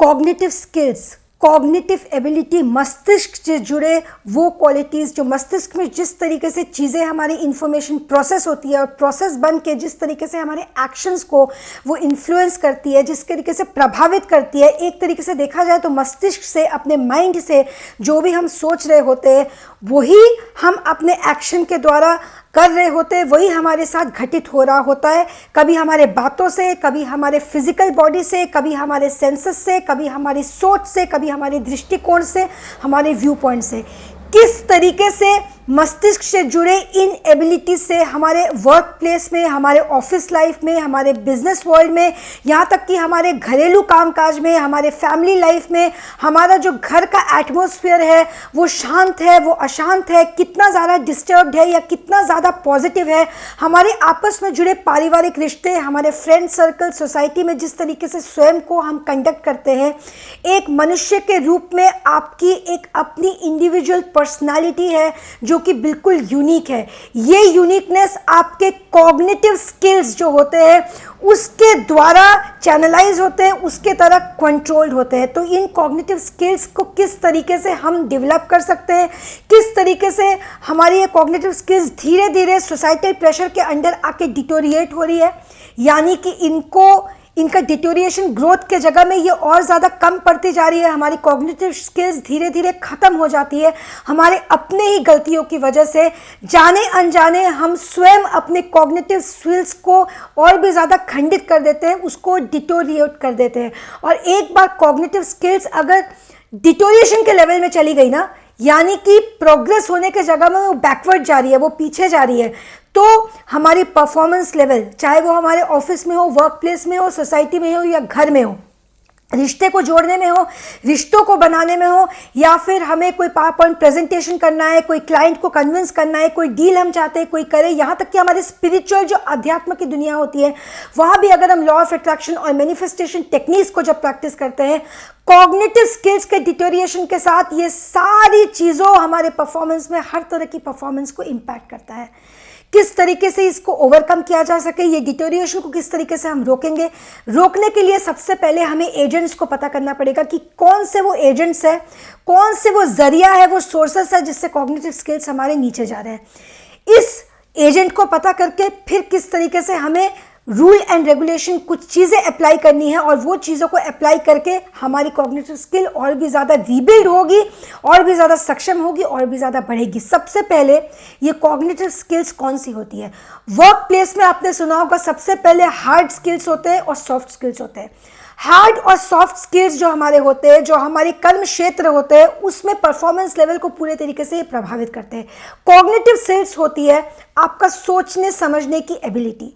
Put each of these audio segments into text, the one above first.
Cognitive skills, cognitive ability, मस्तिष्क से जुड़े वो क्वालिटीज़ जो मस्तिष्क में जिस तरीके से चीज़ें हमारी इंफॉर्मेशन प्रोसेस होती है और प्रोसेस बन के जिस तरीके से हमारे एक्शंस को वो इन्फ्लुएंस करती है, जिस तरीके से प्रभावित करती है। एक तरीके से देखा जाए तो मस्तिष्क से, अपने माइंड से जो भी हम सोच रहे होते हैं वही हम अपने एक्शन के द्वारा कर रहे होते हैं, वही हमारे साथ घटित हो रहा होता है। कभी हमारे बातों से, कभी हमारे फिजिकल बॉडी से, कभी हमारे सेंसेस से, कभी हमारी सोच से, कभी हमारे दृष्टिकोण से, हमारे व्यू पॉइंट से। किस तरीके से मस्तिष्क से जुड़े इन एबिलिटी से हमारे वर्क प्लेस में, हमारे ऑफिस लाइफ में, हमारे बिजनेस वर्ल्ड में, यहाँ तक कि हमारे घरेलू कामकाज में, हमारे फैमिली लाइफ में, हमारा जो घर का एटमॉस्फेयर है वो शांत है, वो अशांत है, कितना ज़्यादा डिस्टर्ब्ड है या कितना ज़्यादा पॉजिटिव है, हमारे आपस में जुड़े पारिवारिक रिश्ते, हमारे फ्रेंड सर्कल, सोसाइटी में जिस तरीके से स्वयं को हम कंडक्ट करते हैं। एक मनुष्य के रूप में आपकी एक अपनी इंडिविजुअल पर्सनालिटी है जो कि बिल्कुल यूनिक है। ये यूनिकनेस आपके कॉग्निटिव स्किल्स जो होते हैं उसके द्वारा चैनलाइज होते हैं, उसके तरह कंट्रोल्ड होते हैं। तो इन कॉग्निटिव स्किल्स को किस तरीके से हम डेवलप कर सकते हैं, किस तरीके से हमारी ये कॉग्निटिव स्किल्स धीरे धीरे सोसाइटल प्रेशर के अंडर आके डिटोरिएट हो रही है, यानी कि इनका डिटोरिएशन ग्रोथ के जगह में ये और ज़्यादा कम पड़ती जा रही है। हमारी कॉग्निटिव स्किल्स धीरे धीरे ख़त्म हो जाती है हमारे अपने ही गलतियों की वजह से। जाने अनजाने हम स्वयं अपने कॉग्निटिव स्किल्स को और भी ज़्यादा खंडित कर देते हैं, उसको डिटोरिएट कर देते हैं। और एक बार कॉग्निटिव स्किल्स अगर डिटोरिएशन के लेवल में चली गई ना, यानी कि प्रोग्रेस होने के जगह में वो बैकवर्ड जा रही है, वो पीछे जा रही है, तो हमारी परफॉर्मेंस लेवल, चाहे वो हमारे ऑफिस में हो, वर्क प्लेस में हो, सोसाइटी में हो या घर में हो, रिश्ते को जोड़ने में हो, रिश्तों को बनाने में हो, या फिर हमें कोई पावर पॉइंट प्रेजेंटेशन करना है, कोई क्लाइंट को कन्विंस करना है, कोई डील हम चाहते हैं कोई करे, यहाँ तक कि हमारे स्पिरिचुअल जो अध्यात्म की दुनिया होती है वहाँ भी अगर हम लॉ ऑफ अट्रैक्शन और मैनिफेस्टेशन टेक्निक्स को जब प्रैक्टिस करते हैं, कॉग्निटिव स्किल्स के डिटोरिएशन के साथ, ये सारी चीज़ों हमारे परफॉर्मेंस में, हर तरह की परफॉर्मेंस को इम्पैक्ट करता है। किस तरीके से इसको ओवरकम किया जा सके, ये डिटोरिएशन को किस तरीके से हम रोकेंगे, रोकने के लिए सबसे पहले हमें एजेंट्स को पता करना पड़ेगा कि कौन से वो एजेंट्स है, कौन से वो जरिया है, वो सोर्सेस है जिससे कॉग्निटिव स्किल्स हमारे नीचे जा रहे हैं। इस एजेंट को पता करके फिर किस तरीके से हमें रूल एंड रेगुलेशन, कुछ चीज़ें अप्लाई करनी है और वो चीज़ों को अप्लाई करके हमारी कॉग्निटिव स्किल और भी ज़्यादा रीबिल्ड होगी, और भी ज़्यादा सक्षम होगी, और भी ज़्यादा बढ़ेगी। सबसे पहले ये कॉग्निटिव स्किल्स कौन सी होती है? वर्क प्लेस में आपने सुना होगा सबसे पहले हार्ड स्किल्स होते हैं और सॉफ्ट स्किल्स होते हैं। हार्ड और सॉफ्ट स्किल्स जो हमारे होते हैं, जो हमारे कर्म क्षेत्र होते हैं, उसमें परफॉर्मेंस लेवल को पूरे तरीके से प्रभावित करते हैं। कॉग्निटिव स्किल्स होती है आपका सोचने समझने की एबिलिटी,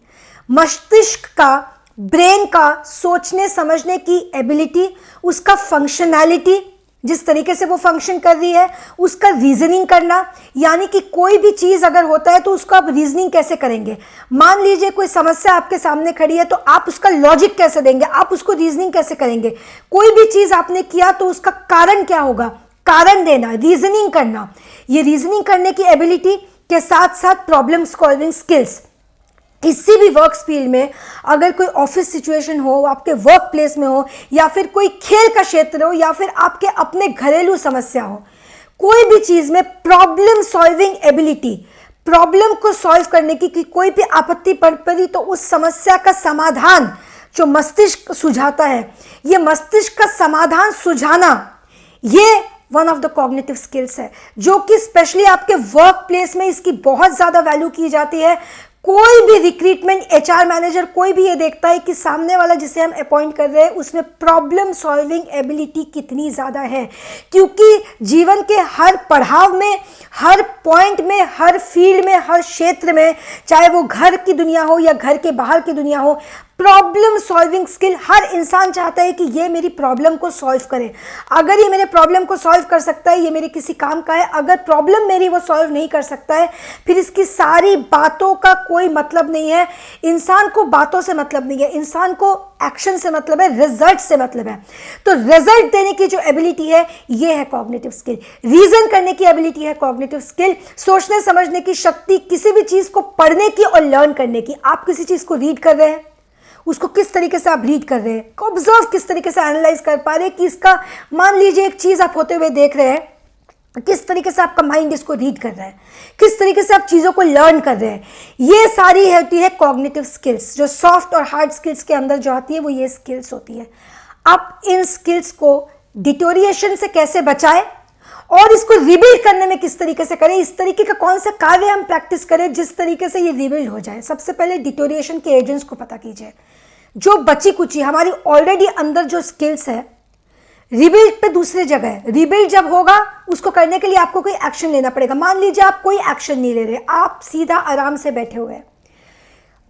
मस्तिष्क का, ब्रेन का सोचने समझने की एबिलिटी, उसका फंक्शनैलिटी, जिस तरीके से वो फंक्शन कर रही है, उसका रीजनिंग करना, यानी कि कोई भी चीज़ अगर होता है तो उसको आप रीजनिंग कैसे करेंगे। मान लीजिए कोई समस्या आपके सामने खड़ी है तो आप उसका लॉजिक कैसे देंगे, आप उसको रीजनिंग कैसे करेंगे। कोई भी चीज़ आपने किया तो उसका कारण क्या होगा, कारण देना, रीजनिंग करना। ये रीजनिंग करने की एबिलिटी के साथ साथ प्रॉब्लम सॉल्विंग स्किल्स, किसी भी वर्क फील्ड में, अगर कोई ऑफिस सिचुएशन हो, आपके वर्क प्लेस में हो, या फिर कोई खेल का क्षेत्र हो, या फिर आपके अपने घरेलू समस्या हो, कोई भी चीज़ में प्रॉब्लम सॉल्विंग एबिलिटी, प्रॉब्लम को सॉल्व करने की, कि कोई भी आपत्ति पड़ी तो उस समस्या का समाधान जो मस्तिष्क सुझाता है, ये मस्तिष्क का समाधान सुझाना, ये one of the cognitive skills है, जो कि स्पेशली आपके वर्क प्लेस में इसकी बहुत ज़्यादा वैल्यू की जाती है। कोई भी रिक्रूटमेंट, एचआर मैनेजर, कोई भी ये देखता है कि सामने वाला जिसे हम अपॉइंट कर रहे हैं उसमें प्रॉब्लम सॉल्विंग एबिलिटी कितनी ज़्यादा है, क्योंकि जीवन के हर पड़ाव में, हर पॉइंट में, हर फील्ड में, हर क्षेत्र में, चाहे वो घर की दुनिया हो या घर के बाहर की दुनिया हो, प्रॉब्लम सॉल्विंग स्किल, हर इंसान चाहता है कि ये मेरी प्रॉब्लम को सॉल्व करे। अगर ये मेरे प्रॉब्लम को सॉल्व कर सकता है, ये मेरे किसी काम का है। अगर प्रॉब्लम मेरी वो सॉल्व नहीं कर सकता है, फिर इसकी सारी बातों का कोई मतलब नहीं है। इंसान को बातों से मतलब नहीं है, इंसान को एक्शन से मतलब है, रिजल्ट से मतलब है। तो रिजल्ट देने की जो एबिलिटी है ये है कॉग्निटिव स्किल। रीजन करने की एबिलिटी है कॉग्निटिव स्किल। सोचने समझने की शक्ति, किसी भी चीज़ को पढ़ने की और लर्न करने की। आप किसी चीज़ को रीड कर रहे हैं, उसको किस तरीके से आप रीड कर रहे हैं, ऑब्जर्व किस तरीके से एनालाइज कर पा रहे हैं कि इसका, मान लीजिए एक चीज़ आप होते हुए देख रहे हैं, किस तरीके से आपका माइंड इसको रीड कर रहा है, किस तरीके से आप चीज़ों को लर्न कर रहे हैं। ये सारी होती है कॉग्निटिव स्किल्स, जो सॉफ्ट और हार्ड स्किल्स के अंदर जो आती है वो ये स्किल्स होती है। आप इन स्किल्स को डिटोरिएशन से कैसे बचाएं और इसको रिबिल्ड करने में किस तरीके से करें, इस तरीके का कौन सा कार्य हम प्रैक्टिस करें जिस तरीके से ये रिबिल्ड हो जाए। सबसे पहले डिटोरिएशन के एजेंट्स को पता कीजिए, जो बची कुची हमारी ऑलरेडी अंदर जो स्किल्स है, रिबिल्ड पे दूसरी जगह है। रिबिल्ड जब होगा उसको करने के लिए आपको कोई एक्शन लेना पड़ेगा। मान लीजिए आप कोई एक्शन नहीं ले रहे, आप सीधा आराम से बैठे हुए हैं,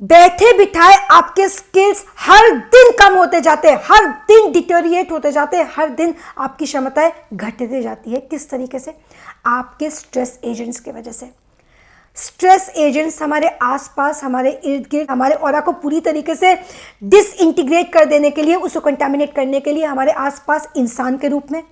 बैठे बिठाए आपके स्किल्स हर दिन कम होते जाते हैं, हर दिन डिटोरिएट होते जाते हैं, हर दिन आपकी क्षमताएं घटते जाती है। किस तरीके से? आपके स्ट्रेस एजेंट्स की वजह से। स्ट्रेस एजेंट्स हमारे आसपास, हमारे इर्द गिर्द, हमारे ऑरा को पूरी तरीके से डिसइंटीग्रेट कर देने के लिए, उसको कंटामिनेट करने के लिए हमारे आसपास इंसान के रूप में,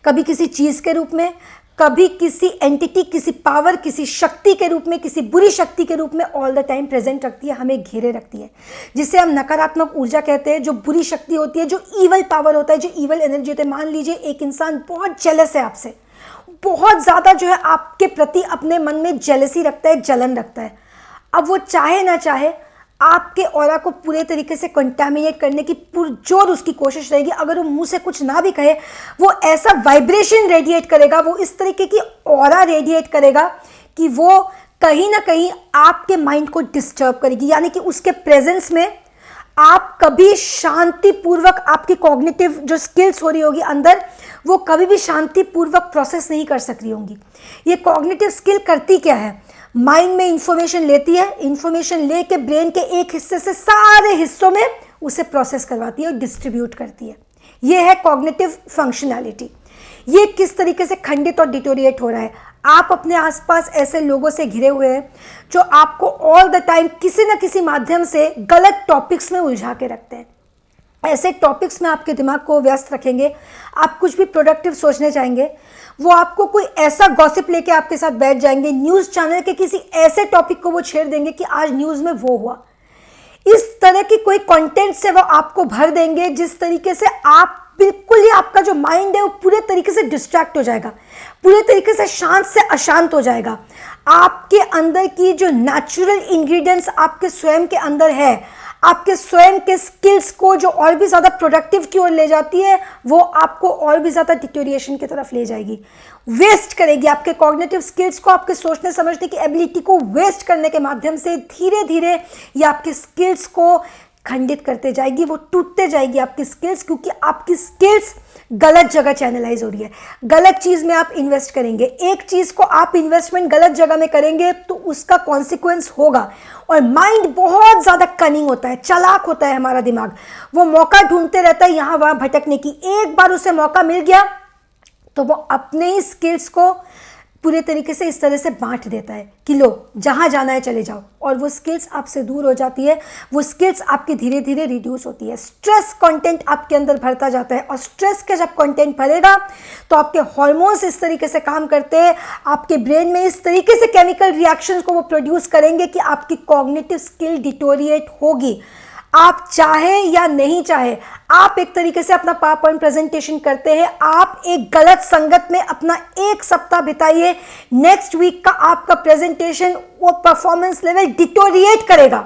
कभी किसी चीज़ के रूप में, कभी किसी एंटिटी, किसी पावर, किसी शक्ति के रूप में, किसी बुरी शक्ति के रूप में ऑल द टाइम प्रेजेंट रखती है, हमें घेरे रखती है, जिसे हम नकारात्मक ऊर्जा कहते हैं। जो बुरी शक्ति होती है, जो ईवल पावर होता है, जो ईवल एनर्जी होती है। मान लीजिए एक इंसान बहुत जेलस है आपसे, बहुत ज़्यादा जो है आपके प्रति अपने मन में जेलसी रखता है, जलन रखता है। अब वो चाहे ना चाहे आपके ऑरा को पूरे तरीके से कंटामिनेट करने की पुरजोर उसकी कोशिश रहेगी। अगर वो मुंह से कुछ ना भी कहे, वो ऐसा वाइब्रेशन रेडिएट करेगा, वो इस तरीके की ऑरा रेडिएट करेगा कि वो कहीं ना कहीं आपके माइंड को डिस्टर्ब करेगी। यानी कि उसके प्रेजेंस में आप कभी शांतिपूर्वक, आपकी कॉग्निटिव जो स्किल्स हो रही होगी अंदर, वो कभी भी शांतिपूर्वक प्रोसेस नहीं कर सक रही होंगी। ये कॉग्निटिव स्किल करती क्या है? माइंड में इंफॉर्मेशन लेती है, इंफॉर्मेशन लेके ब्रेन के एक हिस्से से सारे हिस्सों में उसे प्रोसेस करवाती है और डिस्ट्रीब्यूट करती है। ये है कॉग्निटिव फंक्शनैलिटी। ये किस तरीके से खंडित और डिटोरिएट हो रहा है? आप अपने आसपास ऐसे लोगों से घिरे हुए हैं जो आपको ऑल द टाइम किसी न किसी माध्यम से गलत टॉपिक्स में उलझा के रखते हैं। ऐसे टॉपिक्स में आपके दिमाग को व्यस्त रखेंगे। आप कुछ भी प्रोडक्टिव सोचने चाहेंगे, वो आपको कोई ऐसा गॉसिप लेके आपके साथ बैठ जाएंगे, न्यूज़ चैनल के किसी ऐसे टॉपिक को वो छेड़ देंगे कि आज न्यूज़ में वो हुआ। इस तरह की कोई कंटेंट से वो आपको भर देंगे जिस तरीके से आप बिल्कुल ही, आपका जो माइंड है वो पूरे तरीके से डिस्ट्रैक्ट हो जाएगा, पूरे तरीके से शांत से अशांत हो जाएगा। आपके अंदर की जो नेचुरल इंग्रेडिएंट्स आपके स्वयं के अंदर है, आपके स्वयं के स्किल्स को जो और भी ज़्यादा प्रोडक्टिव की ओर ले जाती है, वो आपको और भी ज़्यादा डिटोरिएशन की तरफ ले जाएगी, वेस्ट करेगी। आपके कॉग्निटिव स्किल्स को, आपके सोचने समझने की एबिलिटी को वेस्ट करने के माध्यम से धीरे धीरे ये आपके स्किल्स को खंडित करते जाएगी, वो टूटते जाएगी आपकी स्किल्स, क्योंकि आपकी स्किल्स गलत जगह चैनलाइज हो रही है। गलत चीज़ में आप इन्वेस्ट करेंगे, एक चीज़ को आप इन्वेस्टमेंट गलत जगह में करेंगे तो उसका कॉन्सिक्वेंस होगा। और माइंड बहुत ज़्यादा कनिंग होता है, चालाक होता है हमारा दिमाग, वो मौका ढूंढते रहता है यहाँ वहाँ भटकने की। एक बार उसे मौका मिल गया तो वो अपने ही स्किल्स को पूरे तरीके से इस तरह से बांट देता है कि लो जहाँ जाना है चले जाओ, और वो स्किल्स आपसे दूर हो जाती है, वो स्किल्स आपकी धीरे धीरे रिड्यूस होती है। स्ट्रेस कंटेंट आपके अंदर भरता जाता है, और स्ट्रेस का जब कंटेंट भरेगा तो आपके हार्मोन्स इस तरीके से काम करते हैं, आपके ब्रेन में इस तरीके से केमिकल रिएक्शंस को वो प्रोड्यूस करेंगे कि आपकी कॉग्निटिव स्किल डिटोरिएट होगी। आप चाहे या नहीं चाहे, आप एक तरीके से अपना पावर पॉइंट प्रेजेंटेशन करते हैं, आप एक गलत संगत में अपना एक सप्ताह बिताइए, नेक्स्ट वीक का आपका प्रेजेंटेशन, वो परफॉर्मेंस लेवल डिटोरिएट करेगा।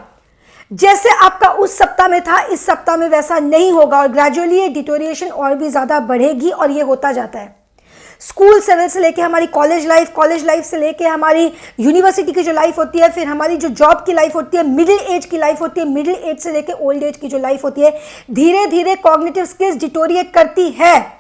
जैसे आपका उस सप्ताह में था, इस सप्ताह में वैसा नहीं होगा, और ग्रेजुअली ये डिटोरिएशन और भी ज़्यादा बढ़ेगी, और ये होता जाता है। स्कूल लेवल से लेके हमारी कॉलेज लाइफ से लेके हमारी यूनिवर्सिटी की जो लाइफ होती है, फिर हमारी जो जॉब की लाइफ होती है, मिडिल एज की लाइफ होती है, मिडिल एज से लेके ओल्ड एज की जो लाइफ होती है, धीरे धीरे कॉग्निटिव स्किल्स डिटोरिएट करती है।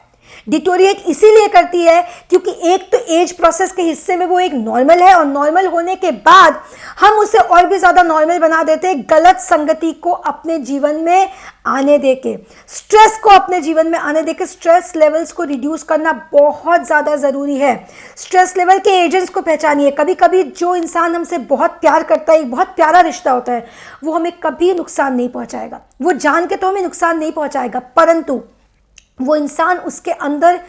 डिटोरिएट इसीलिए करती है क्योंकि एक तो एज प्रोसेस के हिस्से में वो एक नॉर्मल है, और नॉर्मल होने के बाद हम उसे और भी ज़्यादा नॉर्मल बना देते हैं गलत संगति को अपने जीवन में आने देके, स्ट्रेस को अपने जीवन में आने देके। स्ट्रेस लेवल्स को रिड्यूस करना बहुत ज़्यादा ज़रूरी है। स्ट्रेस लेवल के एजेंट्स को पहचानिए। कभी कभी जो इंसान हमसे बहुत प्यार करता है, एक बहुत प्यारा रिश्ता होता है, वो हमें कभी नुकसान नहीं पहुँचाएगा, वो जान के तो हमें नुकसान नहीं पहुँचाएगा, परंतु वो इंसान, उसके अंदर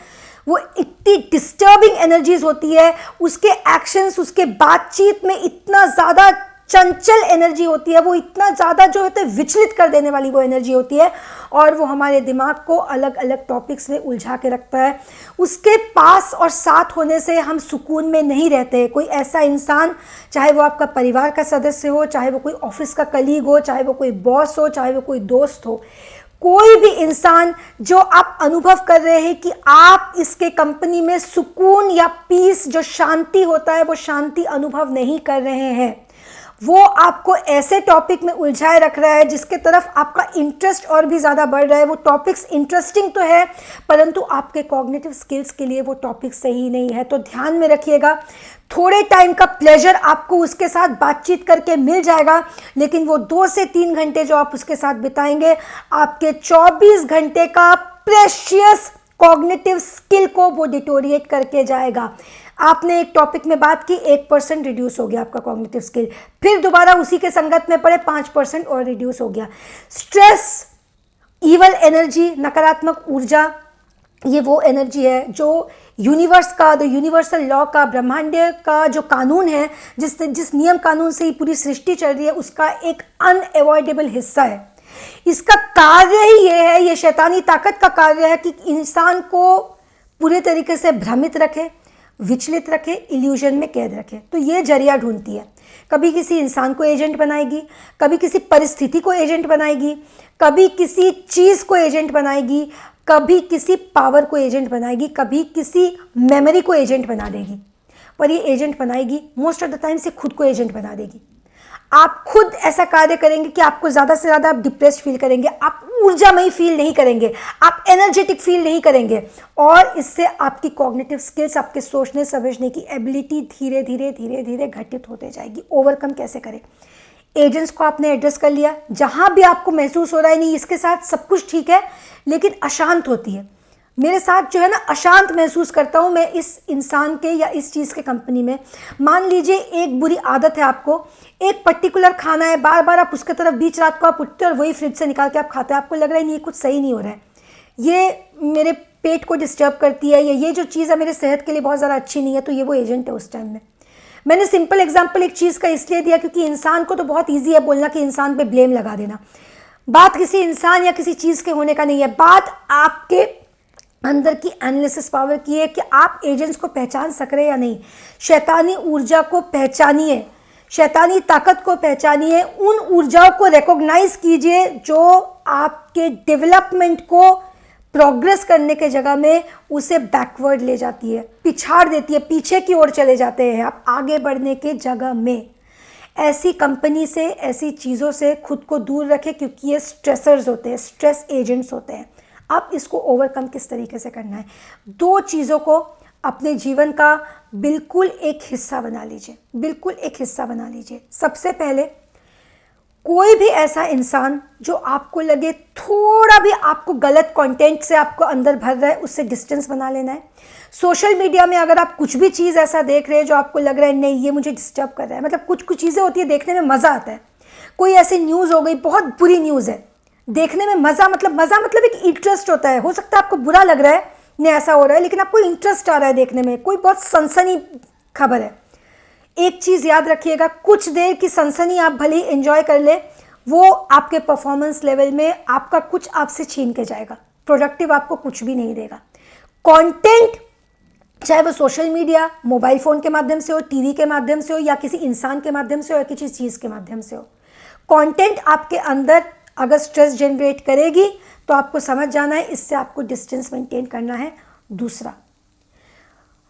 वो इतनी डिस्टर्बिंग एनर्जीज होती है, उसके एक्शंस, उसके बातचीत में इतना ज़्यादा चंचल एनर्जी होती है, वो इतना ज़्यादा जो होता है विचलित कर देने वाली वो एनर्जी होती है, और वो हमारे दिमाग को अलग अलग टॉपिक्स में उलझा के रखता है। उसके पास और साथ होने से हम सुकून में नहीं रहते। कोई ऐसा इंसान, चाहे वो आपका परिवार का सदस्य हो, चाहे वो कोई ऑफिस का कलीग हो, चाहे वो कोई बॉस हो, चाहे वो कोई दोस्त हो, कोई भी इंसान जो आप अनुभव कर रहे हैं कि आप इसके कंपनी में सुकून या पीस, जो शांति होता है, वो शांति अनुभव नहीं कर रहे हैं, वो आपको ऐसे टॉपिक में उलझाए रख रहा है जिसके तरफ आपका इंटरेस्ट और भी ज़्यादा बढ़ रहा है। वो टॉपिक्स इंटरेस्टिंग तो है, परंतु आपके कॉग्निटिव स्किल्स के लिए वो टॉपिक सही नहीं है। तो ध्यान में रखिएगा, थोड़े टाइम का प्लेजर आपको उसके साथ बातचीत करके मिल जाएगा, लेकिन वो 2 से 3 घंटे जो आप उसके साथ बिताएंगे, आपके 24 घंटे का प्रेशियस कॉग्निटिव स्किल को वो डिटोरिएट करके जाएगा। आपने एक टॉपिक में बात की, 1% रिड्यूस हो गया आपका कॉग्निटिव स्किल, फिर दोबारा उसी के संगत में पड़े 5% और रिड्यूस हो गया। स्ट्रेस, इवल एनर्जी, नकारात्मक ऊर्जा, ये वो एनर्जी है जो यूनिवर्स का, द यूनिवर्सल लॉ का, ब्रह्मांड का जो कानून है, जिस नियम कानून से ही पूरी सृष्टि चल रही है, उसका एक अनअवॉइडेबल हिस्सा है। इसका कार्य ही ये है, ये शैतानी ताकत का कार्य है कि इंसान को पूरे तरीके से भ्रमित रखे, विचलित रखे, इल्यूजन में कैद रखे। तो ये जरिया ढूंढती है, कभी किसी इंसान को एजेंट बनाएगी, कभी किसी परिस्थिति को एजेंट बनाएगी, कभी किसी चीज़ को एजेंट बनाएगी, कभी किसी पावर को एजेंट बनाएगी, कभी किसी मेमोरी को एजेंट बना देगी। पर ये एजेंट बनाएगी मोस्ट ऑफ द टाइम से खुद को एजेंट बना देगी। आप खुद ऐसा कार्य करेंगे कि आपको ज़्यादा से ज़्यादा आप डिप्रेस्ड फील करेंगे, आप ऊर्जामयी फील नहीं करेंगे, आप एनर्जेटिक फील नहीं करेंगे, और इससे आपकी कॉग्निटिव स्किल्स, आपके सोचने समझने की एबिलिटी धीरे धीरे धीरे धीरे घटित होते जाएगी। ओवरकम कैसे करें? एजेंट्स को आपने एड्रेस कर लिया, जहाँ भी आपको महसूस हो रहा है नहीं इसके साथ सब कुछ ठीक है, लेकिन अशांत होती है, मेरे साथ जो है ना अशांत महसूस करता हूँ मैं इस इंसान के या इस चीज़ के कंपनी में। मान लीजिए एक बुरी आदत है आपको, एक पर्टिकुलर खाना है, बार बार आप उसके तरफ बीच रात को आप उठते हो और वही फ्रिज से निकाल के आप खाते हैं, आपको लग रहा है नहीं ये कुछ सही नहीं हो रहा है, ये मेरे पेट को डिस्टर्ब करती है, या ये जो चीज़ है मेरे सेहत के लिए बहुत ज़्यादा अच्छी नहीं है, तो ये वो एजेंट है उस टाइम में। मैंने सिंपल एग्जाम्पल एक चीज़ का इसलिए दिया क्योंकि इंसान को तो बहुत ईजी है बोलना कि इंसान पे ब्लेम लगा देना। बात किसी इंसान या किसी चीज़ के होने का नहीं है, बात आपके अंदर की एनालिसिस पावर की है कि आप एजेंट्स को पहचान सक रहे हैं या नहीं। शैतानी ऊर्जा को पहचानिए, शैतानी ताकत को पहचानिए, उन ऊर्जाओं को रिकॉग्नाइज कीजिए जो आपके डेवलपमेंट को प्रोग्रेस करने के जगह में उसे बैकवर्ड ले जाती है, पिछाड़ देती है, पीछे की ओर चले जाते हैं आप आगे बढ़ने के जगह में। ऐसी कंपनी से, ऐसी चीज़ों से खुद को दूर रखें क्योंकि ये स्ट्रेसर्स होते हैं, स्ट्रेस एजेंट्स होते हैं। आप इसको ओवरकम किस तरीके से करना है? 2 चीज़ों को अपने जीवन का बिल्कुल एक हिस्सा बना लीजिए, बिल्कुल एक हिस्सा बना लीजिए। सबसे पहले कोई भी ऐसा इंसान जो आपको लगे थोड़ा भी आपको गलत कंटेंट से आपको अंदर भर रहा है, उससे डिस्टेंस बना लेना है। सोशल मीडिया में अगर आप कुछ भी चीज़ ऐसा देख रहे हैं जो आपको लग रहा है नहीं ये मुझे डिस्टर्ब कर रहा है, मतलब कुछ कुछ चीज़ें होती है देखने में मज़ा आता है, कोई ऐसी न्यूज़ हो गई बहुत बुरी न्यूज़ है, देखने में मज़ा मतलब एक इंटरेस्ट होता है। हो सकता है आपको बुरा लग रहा है नहीं ऐसा हो रहा है, लेकिन आपको इंटरेस्ट आ रहा है देखने में, कोई बहुत सनसनी खबर है। एक चीज़ याद रखिएगा, कुछ देर की सनसनी आप भले ही एंजॉय कर ले, वो आपके परफॉर्मेंस लेवल में आपका कुछ आपसे छीन के जाएगा, प्रोडक्टिव आपको कुछ भी नहीं देगा। कंटेंट चाहे वो सोशल मीडिया, मोबाइल फ़ोन के माध्यम से हो, टीवी के माध्यम से हो, या किसी इंसान के माध्यम से हो, या किसी चीज़ के माध्यम से हो, कंटेंट आपके अंदर अगर स्ट्रेस जनरेट करेगी तो आपको समझ जाना है इससे आपको डिस्टेंस मेंटेन करना है। दूसरा,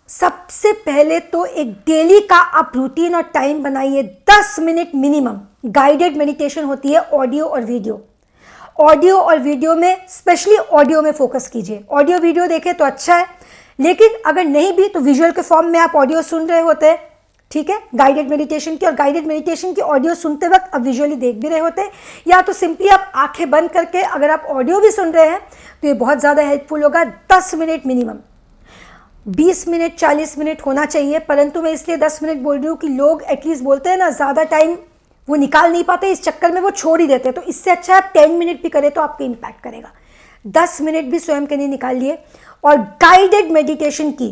सबसे पहले तो एक डेली का आप रूटीन और टाइम बनाइए, 10 मिनट मिनिमम। गाइडेड मेडिटेशन होती है, ऑडियो और वीडियो। ऑडियो और वीडियो में, स्पेशली ऑडियो में फोकस कीजिए। ऑडियो वीडियो देखें तो अच्छा है, लेकिन अगर नहीं भी तो विजुअल के फॉर्म में आप ऑडियो सुन रहे होते हैं, ठीक है, गाइडेड मेडिटेशन की, और गाइडेड मेडिटेशन की ऑडियो सुनते वक्त आप विजुअली देख भी रहे होते हैं, या तो सिंपली आप आंखें बंद करके अगर आप ऑडियो भी सुन रहे हैं तो ये बहुत ज़्यादा हेल्पफुल होगा। 10 मिनट मिनिमम, 20 मिनट 40 मिनट होना चाहिए, परंतु मैं इसलिए 10 मिनट बोल रही हूँ कि लोग एटलीस्ट बोलते हैं ना ज़्यादा टाइम वो निकाल नहीं पाते, इस चक्कर में वो छोड़ ही देते हैं। तो इससे अच्छा आप 10 मिनट भी करें तो आपको इम्पैक्ट करेगा। 10 मिनट भी स्वयं के लिए निकालिए, और गाइडेड मेडिटेशन की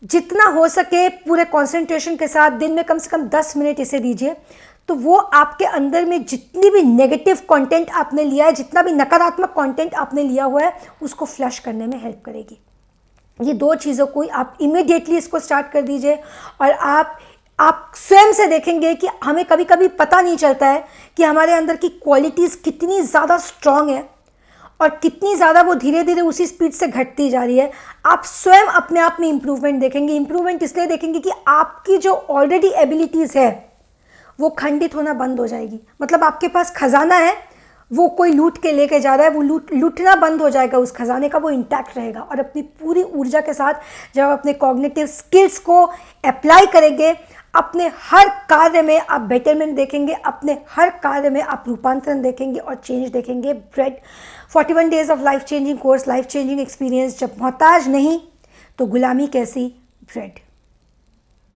जितना हो सके पूरे कंसंट्रेशन के साथ दिन में कम से कम 10 मिनट इसे दीजिए। तो वो आपके अंदर में जितनी भी नेगेटिव कंटेंट आपने लिया है, जितना भी नकारात्मक कंटेंट आपने लिया हुआ है, उसको फ्लश करने में हेल्प करेगी। ये 2 चीज़ों को आप इमीडिएटली इसको स्टार्ट कर दीजिए और आप स्वयं से देखेंगे कि हमें कभी कभी पता नहीं चलता है कि हमारे अंदर की क्वालिटीज़ कितनी ज़्यादा स्ट्रांग है और कितनी ज़्यादा वो धीरे धीरे उसी स्पीड से घटती जा रही है। आप स्वयं अपने आप में इम्प्रूवमेंट देखेंगे। इम्प्रूवमेंट इसलिए देखेंगे कि आपकी जो ऑलरेडी एबिलिटीज़ है वो खंडित होना बंद हो जाएगी। मतलब आपके पास खजाना है, वो कोई लूट के लेके जा रहा है, वो लूटना बंद हो जाएगा उस खजाने का, वो इंटैक्ट रहेगा। और अपनी पूरी ऊर्जा के साथ जब आप अपने कॉग्निटिव स्किल्स को अप्लाई करेंगे, अपने हर कार्य में आप बेटरमेंट देखेंगे, अपने हर कार्य में आप रूपांतरण देखेंगे और चेंज देखेंगे। Bread 41 days of life changing course, life changing experience. जब मोहताज नहीं तो गुलामी कैसी, ब्रेड।